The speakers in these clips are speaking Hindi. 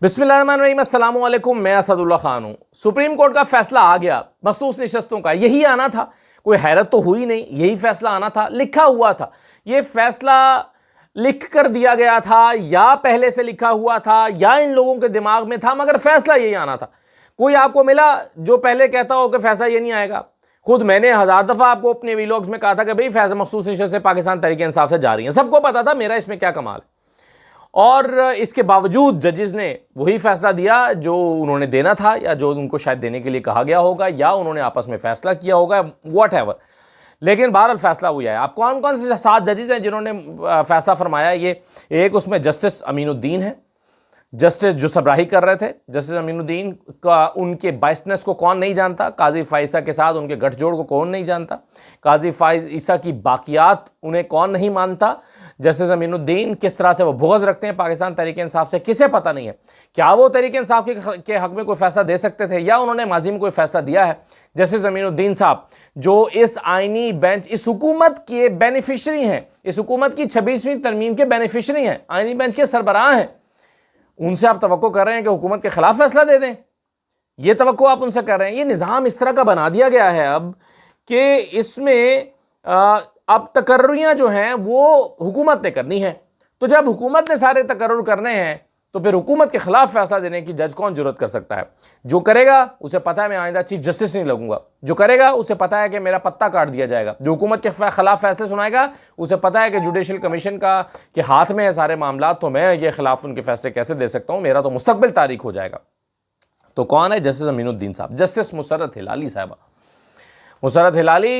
बिस्मिल्लाहिर्रहमानिर्रहीम, अस्सलाम वालेकुम। मैं असदुल्ला खान हूँ। सुप्रीम कोर्ट का फैसला आ गया मखसूस नशस्तों का। यही आना था, कोई हैरत तो हुई नहीं, यही फैसला आना था, लिखा हुआ था। ये फैसला लिख कर दिया गया था या पहले से लिखा हुआ था या इन लोगों के दिमाग में था, मगर फैसला यही आना था। कोई आपको मिला जो पहले कहता हो कि फैसला ये नहीं आएगा? खुद मैंने 1000 दफा आपको अपने वीलॉग्स में कहा था कि भाई फैसला मखसूस नशस्तें पाकिस्तान तहरीक इंसाफ से जा रही हैं। सबको पता था मेरा इसमें क्या कमाल है, और इसके बावजूद जजेस ने वही फैसला दिया जो उन्होंने देना था, या जो उनको शायद देने के लिए कहा गया होगा, या उन्होंने आपस में फैसला किया होगा, व्हाटएवर। लेकिन बहरहाल फैसला हुआ है। आप कौन कौन से 7 जजेस हैं जिन्होंने फैसला फरमाया? ये एक, उसमें जस्टिस अमीनुद्दीन है, जस्टिस जो सबराही कर रहे थे। जस्टिस अमीनुद्दीन का उनके बाइसनेस को कौन नहीं जानता? काजी फाइसा के साथ उनके गठजोड़ को कौन नहीं जानता? काजी फाइसा की बाकियात उन्हें कौन नहीं मानता? जस्टिस अमीनुद्दीन किस तरह से वो बुग़्ज़ रखते हैं पाकिस्तान तहरीक इंसाफ से, किसे पता नहीं है। क्या वो तहरीक इंसाफ के हक़ में कोई फैसला दे सकते थे, या उन्होंने माजी में कोई फैसला दिया है? जस्टिस अमीनुद्दीन साहब जो इस आइनी बेंच, इस हुकूमत के बेनिफिशरी हैं, इस हुकूमत की 26वीं तरमीम के बेनिफिशरी हैं, आइनी बेंच के सरबराह हैं, उनसे आप तवक्को कर रहे हैं कि हुकूमत के खिलाफ फैसला दे दें? ये तवक्को आप उनसे कर रहे हैं? ये निज़ाम इस तरह का बना दिया गया है अब कि इसमें अब तकर्रुरियाँ जो हैं वो हुकूमत ने करनी है। तो जब हुकूमत ने सारे तकर्रुर करने हैं तो फिर हुकूमत के खिलाफ फैसला देने की जज कौन जुर्रत कर सकता है? जो करेगा उसे पता है मैं आइंदा चीफ जस्टिस नहीं लगूंगा। जो करेगा उसे पता है कि मेरा पत्ता काट दिया जाएगा। जो हुकूमत के खिलाफ फैसले सुनाएगा उसे पता है कि जुडिशल कमीशन का के हाथ में है सारे मामला, तो मैं ये खिलाफ उनके फैसले कैसे दे सकता हूँ, मेरा तो मुस्तकबिल तारीख हो जाएगा। तो कौन है? जस्टिस अमीनुद्दीन साहब, जस्टिस मुसर्रत हिलाली साहबा। मुसर्रत हिलाली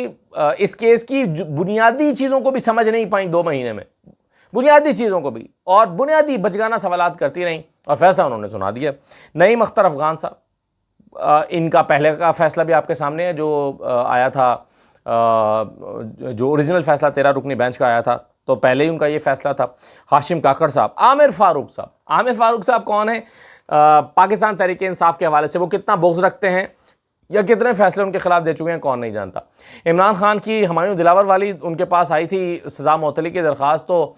इस केस की बुनियादी चीज़ों को भी समझ नहीं पाई 2 महीने में, बुनियादी चीज़ों को भी, और बुनियादी बचगाना सवालात करती रहीं और फैसला उन्होंने सुना दिया। नईम अख्तर अफगान साहब, इनका पहले का फैसला भी आपके सामने है जो आया था, जो ओरिजिनल फैसला 13 रुकनी बेंच का आया था, तो पहले ही उनका ये फैसला था। हाशिम काकड़ साहब, आमिर फारूक साहब। आमिर फारूक साहब कौन है? पाकिस्तान तहरीक इंसाफ के हवाले से वो कितना बुग़्ज़ रखते हैं या कितने फैसले उनके खिलाफ दे चुके हैं, कौन नहीं जानता। इमरान खान की हुमायूं दिलावर वाली उनके पास आई थी सज़ा मुअत्तली की दरख्वास्त, तो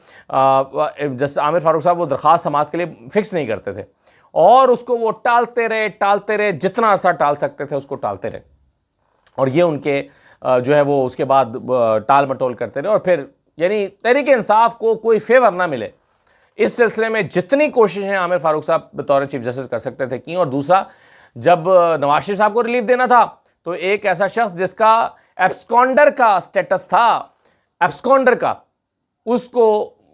जैसे आमिर फारूक साहब वो दरख्वास्त समाअत के लिए फ़िक्स नहीं करते थे, और उसको वो टालते रहे, जितना अर्सा टाल सकते थे उसको टालते रहे, और ये उनके जो है वो उसके बाद टाल मटोल करते रहे, और फिर यानी तहरीक इंसाफ को कोई फेवर ना मिले इस सिलसिले में जितनी कोशिशें आमिर फारूक साहब बतौर चीफ जस्टिस कर सकते थे की। और दूसरा, जब नवाज शरीफ साहब को रिलीफ देना था तो एक ऐसा शख्स जिसका एब्सकॉन्डर का स्टेटस था, एब्सकॉन्डर का, उसको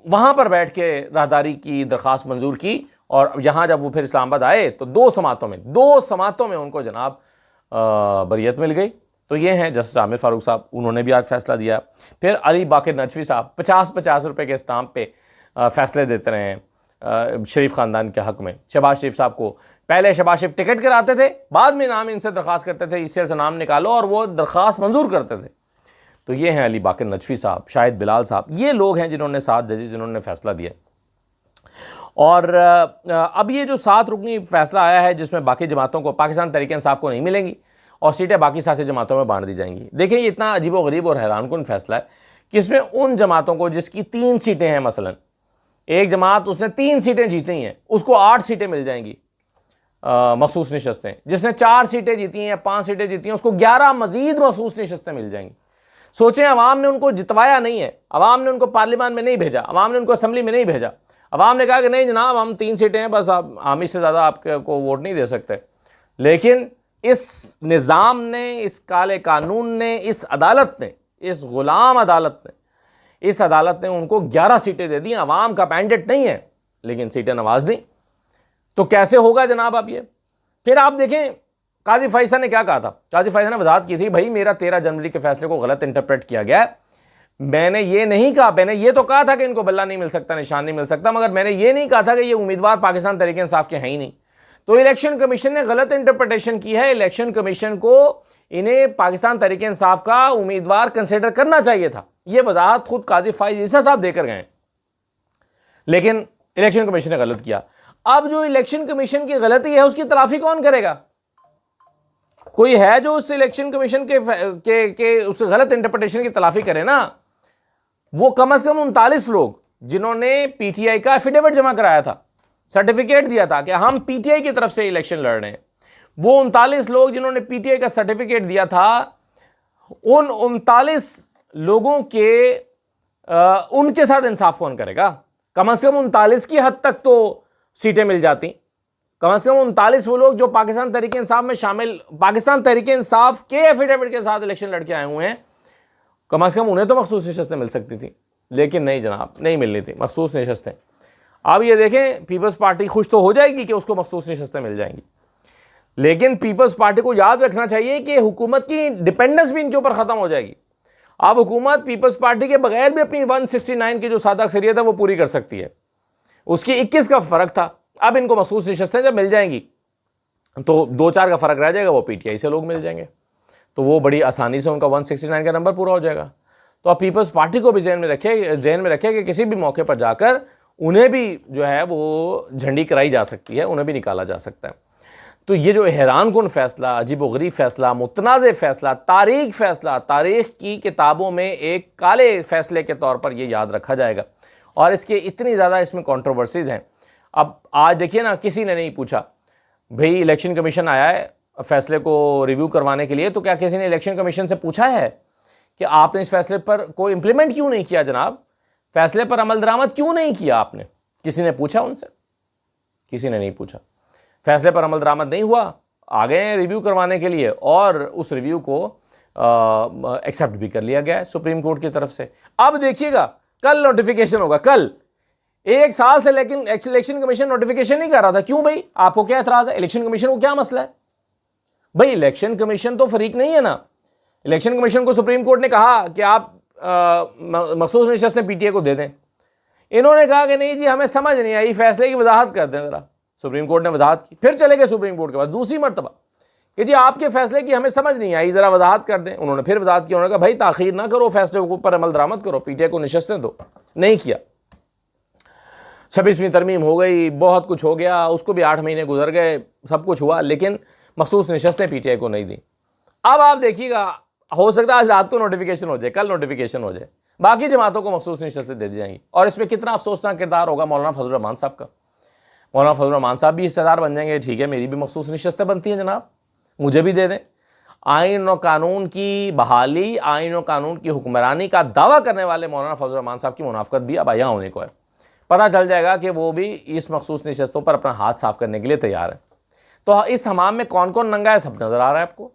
वहां पर बैठ के राहदारी की दरख्वास्त मंजूर की, और यहाँ जब वो फिर इस्लामाबाद आए तो 2 समातों में उनको जनाब बरियत मिल गई। तो ये हैं जस्टिस आमिर फारूक साहब, उन्होंने भी आज फैसला दिया। फिर अली बाकर नजवी साहब 50-50 रुपये के स्टाम्प पे फैसले देते रहे हैं शरीफ ख़ानदान के हक़ में। शहबाज शरीफ साहब को पहले शहबाज शरीफ टिकट कराते थे, बाद में नाम इनसे दरख्वास्त करते थे, इससे से नाम निकालो, और वो दरख्वास्त मंजूर करते थे। तो ये हैं अली बाकर नजवी साहब, शाहिद बिलाल साहब, ये लोग हैं जिन्होंने 7 जजेस जिन्होंने फैसला दिया। और अब ये जो 7 रुकनी फैसला आया है जिसमें बाकी जमातों को, पाकिस्तान तहरीक इंसाफ को नहीं मिलेंगी और सीटें बाकी सियासी जमातों में बांट दी जाएंगी। देखिए ये इतना अजीब व गरीब और हैरानकुन फैसला है कि इसमें उन जमातों को जिसकी 3 सीटें हैं, मसलन एक जमात उसने 3 सीटें जीती हैं, उसको 8 सीटें मिल जाएंगी मखसूस नशस्तें। जिसने 4 सीटें जीती हैं या 5 सीटें जीती हैं उसको 11 मजीद मखसूस नशस्तें मिल जाएंगी। सोचें, अवाम ने उनको जितवाया नहीं है, अवाम ने उनको पार्लियामान में नहीं भेजा, अवाम ने उनको असम्बली में नहीं भेजा। अवाम ने कहा कि नहीं जनाब हम 3 सीटें हैं, बस आप हम इससे ज़्यादा आपको वोट नहीं दे सकते। लेकिन इस निज़ाम ने, इस काले कानून ने, इस अदालत ने, इस ग़ुलाम अदालत ने, इस अदालत ने उनको 11 सीटें दे दी। अवाम का मैंडेट नहीं है लेकिन सीटें नवाज दी। तो कैसे होगा जनाब अब ये? फिर आप देखें काजी फाइसा ने क्या कहा था। काजी फाइसा ने वजाहत की थी, भाई मेरा 13 जनवरी के फैसले को गलत इंटरप्रेट किया गया है। मैंने ये नहीं कहा, मैंने ये तो कहा था कि इनको बल्ला नहीं मिल सकता, निशान नहीं मिल सकता, मगर मैंने ये नहीं कहा था कि ये उम्मीदवार पाकिस्तान तहरीक इंसाफ के हैं ही नहीं। तो इलेक्शन कमीशन ने गलत इंटरप्रिटेशन की है। इलेक्शन कमीशन को इन्हें पाकिस्तान तहरीक इंसाफ का उम्मीदवार कंसिडर करना चाहिए था। ये वजाहत खुद काजी फाइसा साहब देकर गए, लेकिन इलेक्शन कमीशन ने गलत किया। अब जो इलेक्शन कमीशन की गलती है उसकी तलाफी कौन करेगा? कोई है जो उस इलेक्शन कमीशन के उस गलत इंटरप्रिटेशन की तलाफी करे ना? वो कम से कम 39 लोग जिन्होंने पीटीआई का एफिडेविट जमा कराया था सर्टिफिकेट दिया था कि हम पीटीआई की तरफ से इलेक्शन लड़ रहे हैं, वो 39 लोग जिन्होंने पीटीआई का सर्टिफिकेट दिया था, उन 39 लोगों के उनके साथ इंसाफ कौन करेगा? कम से कम 39 की हद तक तो सीटें मिल जाती। कम से कम 39 वो लोग जो पाकिस्तान तहरीक इंसाफ में शामिल, पाकिस्तान तहरीक इंसाफ के एफिडेविट के साथ इलेक्शन लड़के आए हुए हैं, कम से कम उन्हें तो मखसूस नशस्तें मिल सकती थी। लेकिन नहीं जनाब, नहीं मिलनी थी मखसूस नशस्तें। अब ये देखें, पीपल्स पार्टी खुश तो हो जाएगी कि उसको मखसूस नशस्तें मिल जाएंगी, लेकिन पीपल्स पार्टी को याद रखना चाहिए कि हुकूमत की डिपेंडेंस भी इनके ऊपर ख़त्म हो जाएगी। अब हुकूमत पीपल्स पार्टी के बगैर भी अपनी 169 की जो सादा अक्सरियत है वो पूरी कर सकती है। उसकी 21 का फ़र्क था, अब इनको मखसूस नशस्तें जब मिल जाएंगी तो 2-4 का फ़र्क रह जाएगा, वो पीटीआई से लोग मिल जाएंगे, तो वो बड़ी आसानी से उनका 169 का नंबर पूरा हो जाएगा। तो अब पीपल्स पार्टी को भी जहन में रखे कि किसी भी मौके पर जाकर उन्हें भी जो है वो झंडी कराई जा सकती है, उन्हें भी निकाला जा सकता है। तो ये जो हैरान कुन फ़ैसला, अजीबोगरीब फ़ैसला, मुतनाज़ फ़ैसला, तारीख फ़ैसला, तारीख़ की किताबों में एक काले फ़ैसले के तौर पर ये याद रखा जाएगा। और इसके इतनी ज़्यादा इसमें कंट्रोवर्सीज़ हैं। अब आज देखिए ना, किसी ने नहीं पूछा भाई इलेक्शन कमीशन आया है फ़ैसले को रिव्यू करवाने के लिए, तो क्या किसी ने इलेक्शन कमीशन से पूछा है कि आपने इस फैसले पर कोई इंप्लीमेंट क्यों नहीं किया जनाब? फैसले पर अमल दरामद क्यों नहीं किया आपने? किसी ने पूछा उनसे? किसी ने नहीं पूछा। फैसले पर अमल दरामद नहीं हुआ, आ गए हैं रिव्यू करवाने के लिए, और उस रिव्यू को एक्सेप्ट भी कर लिया गया है सुप्रीम कोर्ट की तरफ से। अब देखिएगा, कल नोटिफिकेशन होगा, कल 1 साल से, लेकिन इलेक्शन कमीशन नोटिफिकेशन नहीं कर रहा था। क्यों भाई? आपको क्या एतराज़ है? इलेक्शन कमीशन को क्या मसला है भाई? इलेक्शन कमीशन तो फरीक नहीं है ना। इलेक्शन कमीशन को सुप्रीम कोर्ट ने कहा कि आप मखसूस नशस्तें पीटीआई को दे दें। इन्होंने कहा कि नहीं जी, हमें समझ नहीं आई, फैसले की वजाहत कर दें ज़रा। सुप्रीम कोर्ट ने वजाहत की, फिर चले गए सुप्रीम कोर्ट के पास दूसरी मरतबा कि जी आपके फैसले की हमें समझ नहीं आई, ज़रा वजाहत कर दें। उन्होंने फिर वजाहत की, उन्होंने कहा भाई ताख़ीर ना करो, फैसले के ऊपर अमल दरामद करो, पीटीआई को नशस्तें दो। नहीं किया। 26वीं तरमीम हो गई, बहुत कुछ हो गया, उसको भी 8 महीने गुजर गए, सब कुछ हुआ, लेकिन मखसूस नशस्तें पीटीआई को नहीं दी। अब आप देखिएगा, हो सकता है आज रात को नोटिफिकेशन हो जाए, कल नोटिफिकेशन हो जाए, बाकी जमातों को मखसूस नशस्तें दे दी जाएंगी। और इसमें कितना अफसोसनाक किरदार होगा मौलाना फजल रहमान साहब का। मौलाना फजल रहमान साहब भी हिस्सेदार बन जाएंगे। ठीक है, मेरी भी मखसूस नशस्तें बनती हैं जनाब, मुझे भी दे दें। आइन और कानून की बहाली, आइन और कानून की हुक्मरानी का दावा करने वाले मौलाना फजल रहमान साहब की मुनाफकत भी अब आया होने को है। पता चल जाएगा कि वो भी इस मखसूस नशस्तों पर अपना हाथ साफ करने के लिए तैयार है। तो इस हमाम में कौन कौन नंगा है सब नज़र आ रहा है आपको,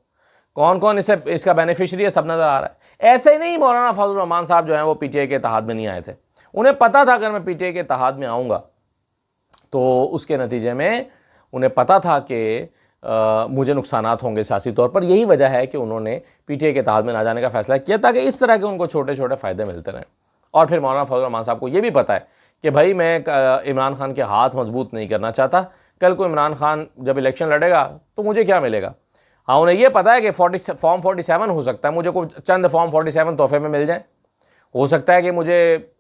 कौन कौन इसका बेनिफिशरी है सब नज़र आ रहा है। ऐसे ही नहीं मौलाना फजल रहमान साहब जो हैं वो पीटीआई के इत्तेहाद में नहीं आए थे। उन्हें पता था अगर मैं पीटीआई के इत्तेहाद में आऊँगा तो उसके नतीजे में उन्हें पता था कि मुझे नुकसानात होंगे सियासी तौर पर। यही वजह है कि उन्होंने पीटीआई के इत्तेहाद में ना जाने का फैसला किया, ताकि इस तरह के उनको छोटे छोटे फ़ायदे मिलते रहें। और फिर मौलाना फजल रहमान साहब को ये भी पता है कि भाई मैं इमरान खान के हाथ मजबूत नहीं करना चाहता। कल को इमरान खान जब इलेक्शन लड़ेगा तो मुझे क्या मिलेगा। हाँ, उन्हें यह पता है कि फॉर्म 47 हो सकता है, मुझे कोई चंद फॉर्म 47 तोहफे में मिल जाए। हो सकता है कि मुझे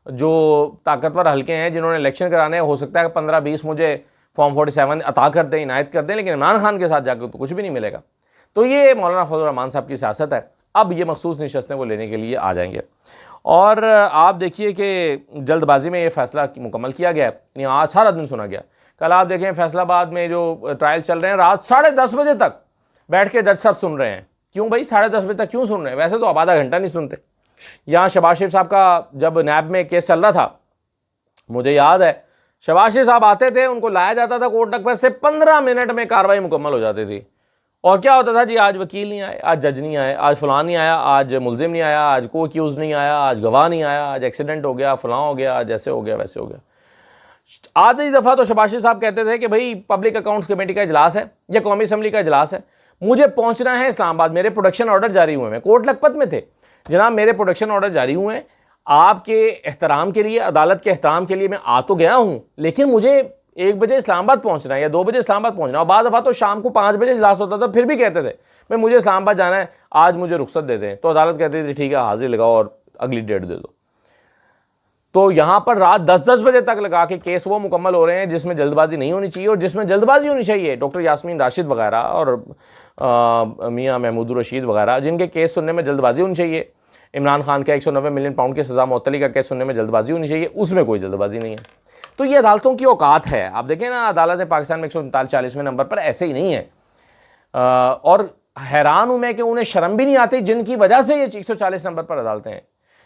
जो ताकतवर हल्के हैं जिन्होंने इलेक्शन कराने हैं, हो सकता है कि 15-20 मुझे फॉर्म 47 अता कर दें, इनायत कर दें, लेकिन इमरान खान के साथ जाकर तो कुछ भी नहीं मिलेगा। तो ये मौलाना फजल रहमान साहब की सियासत है। अब ये मखसूस नशस्तें वो लेने के लिए आ जाएंगे। और आप देखिए कि जल्दबाजी में ये फ़ैसला मुकम्मल किया गया, यानी आज सारा दिन सुना गया। कल आप देखें फैसलाबाद में जो ट्रायल चल रहे हैं, रात 10:30 बजे तक बैठ के जज साहब सुन रहे हैं। क्यों भाई 10:30 बजे तक क्यों सुन रहे हैं? वैसे तो आप आधा घंटा नहीं सुनते। यहाँ शहबाज शरीफ साहब का जब नैब में केस चल रहा था, मुझे याद है शहबाज शरीफ साहब आते थे, उनको लाया जाता था कोर्ट तक पर से 15 मिनट में कार्रवाई मुकम्मल हो जाती थी। और क्या होता था जी, आज वकील नहीं आए, आज जज नहीं आए, आज फलां नहीं आया, आज मुलजिम नहीं आया, आज को एक्यूज नहीं आया, आज गवाह नहीं आया, आज एक्सीडेंट हो गया, फलां हो गया, आज ऐसे हो गया, वैसे हो गया। आधी दफ़ा तो शहबाज शरीफ साहब कहते थे कि भाई पब्लिक अकाउंट्स कमेटी का इजलास है या कौमी असम्बली का इजलास है, मुझे पहुंचना है इस्लामाबाद, मेरे प्रोडक्शन ऑर्डर जारी हुए हैं। कोर्ट लखपत में थे जनाब, मेरे प्रोडक्शन ऑर्डर जारी हुए हैं, आपके एहतराम के लिए, अदालत के एहतराम के लिए मैं आ तो गया हूँ, लेकिन मुझे 1 बजे इस्लामाबाद पहुंचना है या 2 बजे इस्लामाबाद पहुंचना है। और बाद दफ़ा तो शाम को 5 बजे इजलास होता था, फिर भी कहते थे भाई मुझे इस्लामाबाद जाना है, आज मुझे रुख्सत दे दें। तो अदालत कहती थी ठीक है, हाजिर लगाओ और अगली डेट दे दो। तो यहाँ पर रात 10-10 बजे तक लगा के केस वो मुकम्मल हो रहे हैं जिसमें जल्दबाजी नहीं होनी चाहिए। और जिसमें जल्दबाजी होनी चाहिए डॉक्टर यास्मीन राशिद वगैरह और मियाँ महमूद रशीद वगैरह, जिनके केस सुनने में जल्दबाजी होनी चाहिए, इमरान खान का 190 मिलियन पाउंड की सज़ा मुअत्तली का केस सुनने में जल्दबाजी होनी चाहिए, उसमें कोई जल्दबाजी नहीं है। तो ये अदालतों की औकात है। आप देखें ना, अदालत पाकिस्तान में 139वें नंबर पर ऐसे ही नहीं है। और हैरान हूं मैं कि उन्हें शर्म भी नहीं आती, जिनकी वजह से ये 140 नंबर पर अदालतें हैं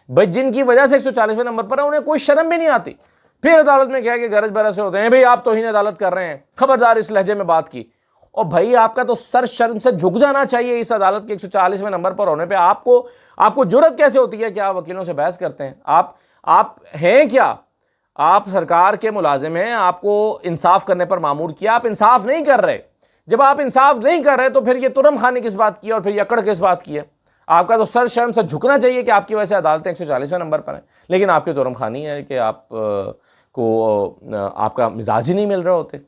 भाई, जिनकी वजह से 140वें नंबर पर है, उन्हें कोई शर्म भी नहीं आती। फिर अदालत में क्या कि गरज बरस होते हैं, भाई आप तौहीन अदालत कर रहे हैं, खबरदार इस लहजे में बात की। और भाई आपका तो सर शर्म से झुक जाना चाहिए इस अदालत के 140वें नंबर पर होने पे। आपको जुर्रत कैसे होती है कि आप वकीलों से बहस करते हैं? आप हैं क्या? आप सरकार के मुलाजिम हैं, आपको इंसाफ करने पर मामूर किया, आप इंसाफ नहीं कर रहे। जब आप इंसाफ नहीं कर रहे तो फिर ये तुरम खानी किस बात की है और फिर यकड़ किस बात की है? आपका तो सर शर्म से झुकना चाहिए कि आपकी वजह से अदालतें 140वें नंबर पर हैं, लेकिन आपकी तुरम खानी है कि आपका मिजाज ही नहीं मिल रहे होते।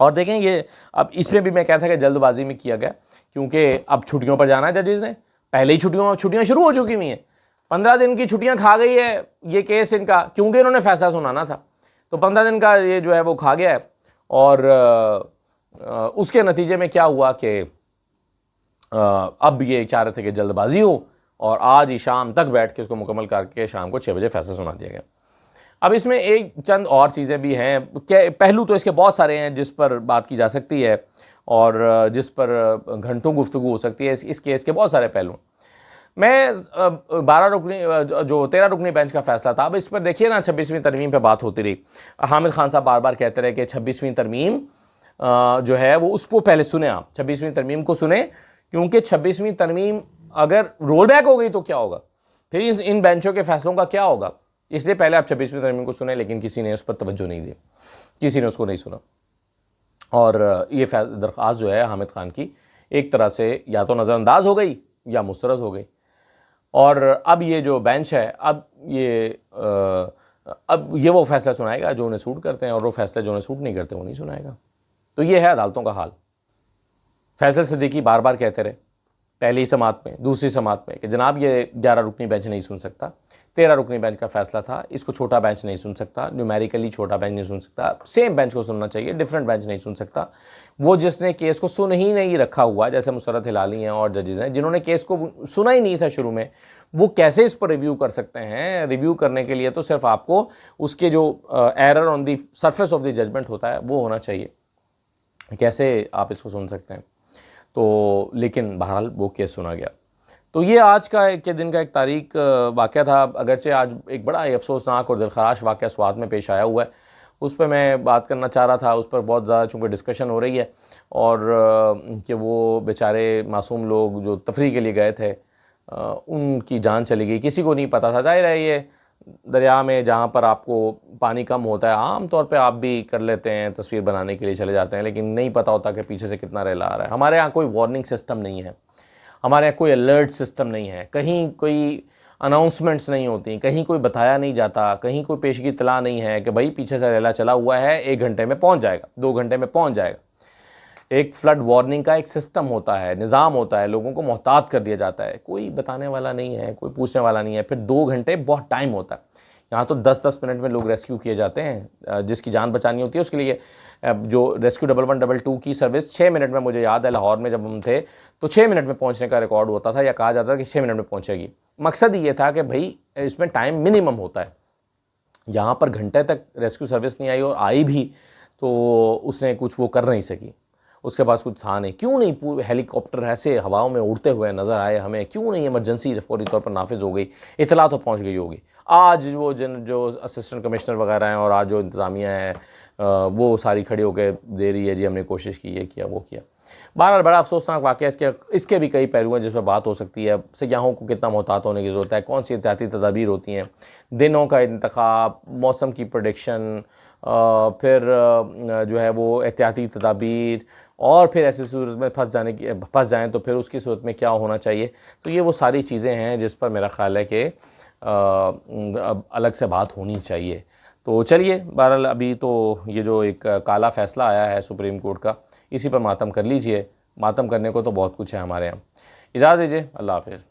और देखें, ये अब इसमें भी मैं कहता था कि जल्दबाजी में किया गया, क्योंकि अब छुट्टियों पर जाना है जजेज़ ने, पहले ही छुट्टियां शुरू हो चुकी हुई हैं, 15 दिन की छुट्टियां खा गई है ये केस इनका, क्योंकि इन्होंने फैसला सुनाना था। तो 15 दिन का ये जो है वो खा गया है। और उसके नतीजे में क्या हुआ कि अब ये चाह रहे थे कि जल्दबाजी हो, और आज ही शाम तक बैठ के इसको मुकम्मल करके शाम को 6 बजे फैसला सुना दिया गया। अब इसमें एक चंद और चीज़ें भी हैं, पहलू तो इसके बहुत सारे हैं जिस पर बात की जा सकती है और जिस पर घंटों गुफ्तगू हो सकती है। इस केस के बहुत सारे पहलू। मैं 13 रुकनी बेंच का फैसला था, अब इस पर देखिए ना, 26वीं तरमीम पे बात होती रही। हामिद खान साहब बार बार कहते रहे कि 26वीं तरमीम जो है वो उसको पहले सुने, आप 26वीं तरमीम को सुने, क्योंकि 26वीं तरमीम अगर रोल बैक हो गई तो क्या होगा, फिर इन बेंचों के फैसलों का क्या होगा। इसलिए पहले आप 26वीं तरमीम को सुने, लेकिन किसी ने उस पर तवज्जो नहीं दी, किसी ने उसको नहीं सुना। और ये दरख्वास्त जो है हामिद खान की एक तरह से या तो नज़रअंदाज हो गई या मुस्तरद हो गई। और अब ये जो बेंच है, अब ये वो फैसला सुनाएगा जो उन्हें सूट करते हैं, और वो फैसले जो उन्हें सूट नहीं करते वो नहीं सुनाएगा। तो ये है अदालतों का हाल। फैसल सिद्दीकी बार बार कहते रहे, पहली समात में, दूसरी समात में, कि जनाब ये 11 रुकनी बेंच नहीं सुन सकता, 13 रुकनी बेंच का फैसला था, इसको छोटा बेंच नहीं सुन सकता, न्यूमेरिकली छोटा बेंच नहीं सुन सकता, सेम बेंच को सुनना चाहिए, डिफरेंट बेंच नहीं सुन सकता। वो जिसने केस को सुन ही नहीं रखा हुआ, जैसे मुसर्रत हिलाली हैं और जजेज़ हैं जिन्होंने केस को सुना ही नहीं था शुरू में, वो कैसे इस पर रिव्यू कर सकते हैं? रिव्यू करने के लिए तो सिर्फ आपको उसके जो error on the surface of the judgment होता है वो होना चाहिए, कैसे आप इसको सुन सकते हैं? तो लेकिन बहरहाल वो केस सुना गया। तो ये आज के दिन का एक तारीख वाक़या था, अगरचे आज एक बड़ा अफसोसनाक और दिलखराश वाक़या स्वात में पेश आया हुआ है, उस पर मैं बात करना चाह रहा था। उस पर बहुत ज़्यादा चूँकि डिस्कशन हो रही है, और कि वो बेचारे मासूम लोग जो तफरीह के लिए गए थे, उनकी जान चली गई, किसी को नहीं पता था। ज़ाहिर है ये दरिया में जहाँ पर आपको पानी कम होता है, आम तौर पे आप भी कर लेते हैं, तस्वीर बनाने के लिए चले जाते हैं, लेकिन नहीं पता होता कि पीछे से कितना रेला आ रहा है। हमारे यहाँ कोई वार्निंग सिस्टम नहीं है, हमारे यहाँ कोई अलर्ट सिस्टम नहीं है, कहीं कोई अनाउंसमेंट्स नहीं होती, कहीं कोई बताया नहीं जाता, कहीं कोई पेशगी इत्तला नहीं है कि भाई पीछे से रेला चला हुआ है, 1 घंटे में पहुँच जाएगा, 2 घंटे में पहुँच जाएगा। एक फ्लड वार्निंग का एक सिस्टम होता है, निज़ाम होता है, लोगों को मोहतात कर दिया जाता है, कोई बताने वाला नहीं है, कोई पूछने वाला नहीं है। फिर 2 घंटे बहुत टाइम होता है। यहाँ तो 10-10 मिनट में लोग रेस्क्यू किए जाते हैं, जिसकी जान बचानी होती है उसके लिए। जो रेस्क्यू 1122 की सर्विस 6 मिनट में, मुझे याद है लाहौर में जब हम थे तो 6 मिनट में पहुँचने का रिकॉर्ड होता था, या कहा जाता था कि 6 मिनट में पहुँचेगी। मकसद ये था कि भाई इसमें टाइम मिनिमम होता है। यहाँ पर घंटे तक रेस्क्यू सर्विस नहीं आई, और आई भी तो उसने कुछ वो कर नहीं सकी, उसके पास कुछ था नहीं। क्यों नहीं पूरे हेलीकॉप्टर ऐसे हवाओं में उड़ते हुए नज़र आए हमें, क्यों नहीं इमरजेंसी फौरी तौर पर नाफिज हो गई, इतला तो पहुंच गई होगी। आज वो जो असिस्टेंट कमिश्नर वगैरह हैं और आज जो इंतज़ामिया है वो सारी खड़ी होकर दे रही है, जी हमने कोशिश की, ये किया वो किया। बहरहाल बड़ा अफसोसनाक वाक़या। इसके भी कई पहलू हैं जिस पर बात हो सकती है। सयाहों को कितना मोहतात होने की ज़रूरत है, कौन सी एहतियाती तदाबीर होती हैं, दिनों का इंतखाब, मौसम की प्रेडिक्शन, फिर जो है वो एहतियाती तदाबीर, और फिर ऐसी सूरत में फंस जाएँ तो फिर उसकी सूरत में क्या होना चाहिए। तो ये वो सारी चीज़ें हैं जिस पर मेरा ख़्याल है कि अलग से बात होनी चाहिए। तो चलिए, बहरहाल अभी तो ये जो एक काला फ़ैसला आया है सुप्रीम कोर्ट का, इसी पर मातम कर लीजिए। मातम करने को तो बहुत कुछ है हमारे यहाँ। इजाज़त दीजिए, अल्लाह हाफ़िज़।